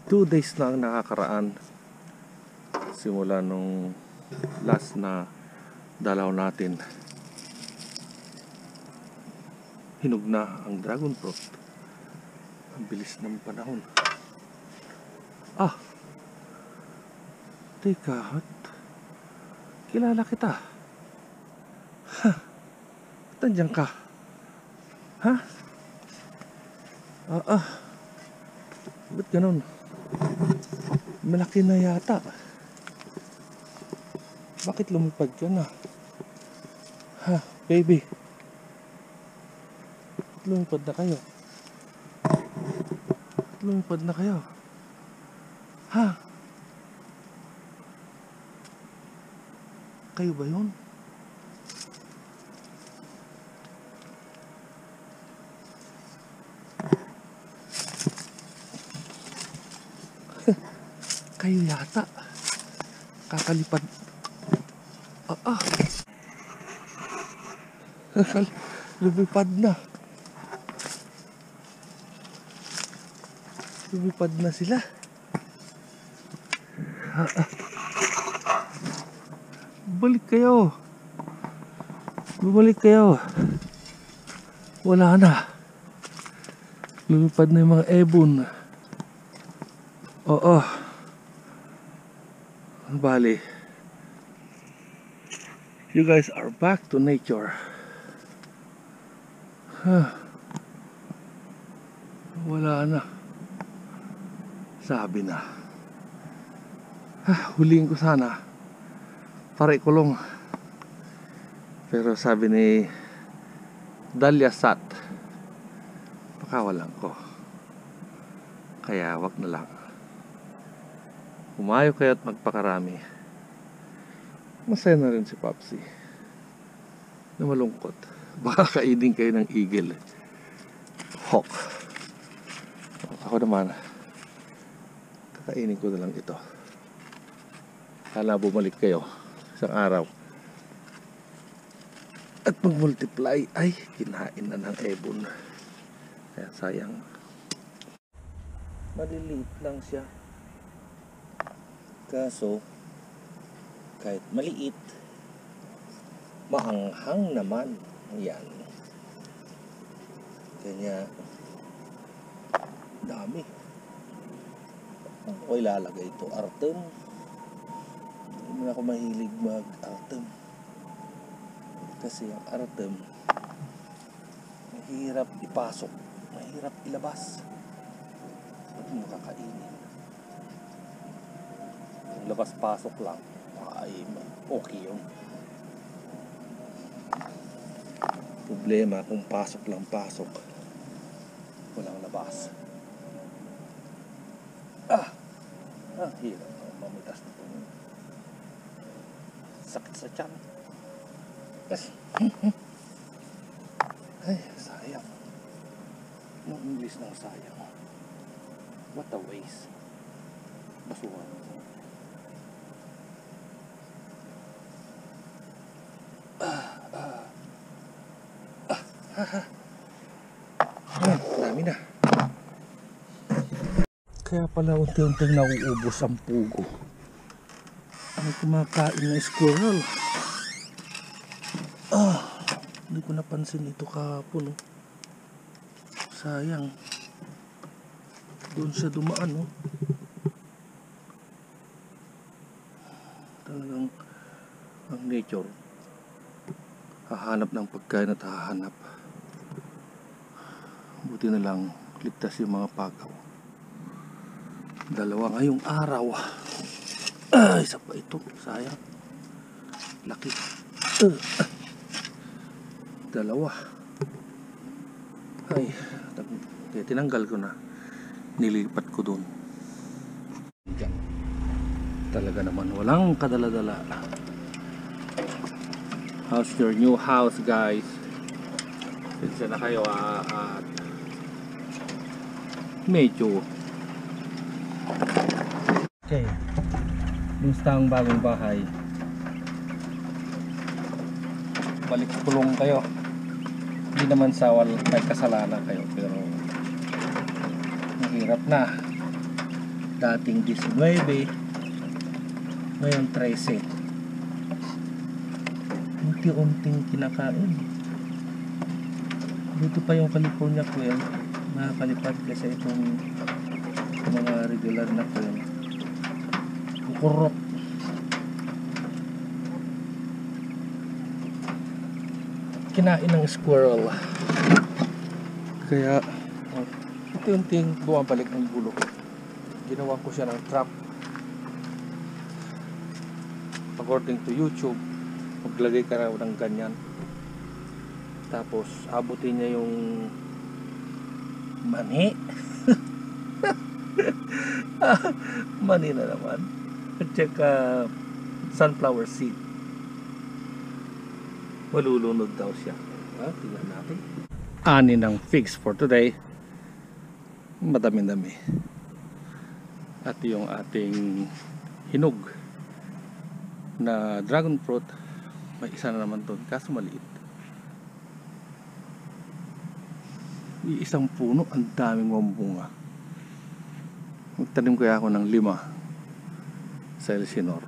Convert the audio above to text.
2 days na ang nakakaraan simula nung last na dalaw natin. Hinog na ang dragon fruit. Ang bilis ng panahon. Teka, kilala kita. Ba't nandiyan ka? Ba't ganun? Malaki na yata. Bakit lumipad ka na? Baby, lumipad na kayo. Lumipad na kayo. Kayo ba yun? Kayo yata. Kakalipad. Lumipad na. Lumipad na sila. Balik kayo. Bumalik kayo. Wala na. Lumipad na yung mga ebon. Bali, you guys are back to nature. Wala na. Sabi na. Huliin ko sana para ikulong. Pero sabi ni Dahlia Sat, pakawalan ko. Kaya wag na lang. Umayo kayo at magpakarami. Masaya na rin si Popsi na malungkot. Baka kainin kayo ng eagle, hawk. Ako naman, kakainin ko na lang ito. Kala bumalik kayo isang araw at mag-multiply, ay kinain na ng ebon. Kaya sayang. Maliliit lang siya. Kaso kahit maliit, maanghang naman yan. Kanya dami. Ako ilalagay ito, artem. Hindi mo na ako mahilig mag-artem. Kasi ang artem mahirap ipasok, mahirap ilabas. Huwag mo kakainin. Labas-pasok lang ay okay yun. Problema kung pasok lang pasok, walang labas. Hirap mamutas na po. Sakit sa tiyan. Yes. Ay, sayang. Ang English ng sayang. What a waste. Basuhan. Dami na. Kaya pala unti-unting nauubos ang pugo. Ang kumakain na squirrel. Hindi ko napansin ito kahapon. Sayang. Doon siya dumaan. Talagang ang nature hahanap ng pagkain at hahanap. Buti na lang ligtas yung mga pagaw. 2 ngayong araw. Isa pa ito, sayang. Laki. 2. Ay, kaya tinanggal ko na. Nilipat ko dun. Talaga naman walang kadala-dala. How's your new house, guys? Pinsa na kayo at medyo okay. Gusto ang bagong bahay. Balik kulong kayo. Hindi naman sa may kasalanan kayo, pero mahirap na. dating 19, ngayon 13. Unti-unting kinakain. Dito pa yung California quail, nakakalipad kasi itong mga regular na quail. Kukurot. Kinain ng squirrel. Kaya unti-unting bumabalik ang bulok. Ginawa ko siya ng trap. According to YouTube, maglagay ka raw ng ganyan, tapos abutin niya yung mani. Mani na naman. At saka sunflower seed. Malulunod daw siya. Tingnan natin. Ani ng figs for today. Madami-dami. At yung ating hinog na dragon fruit, may isa na naman doon, kaso maliit. Isang puno, ang daming bunga. Magtanim kaya ako ng 5 sa Elsinore.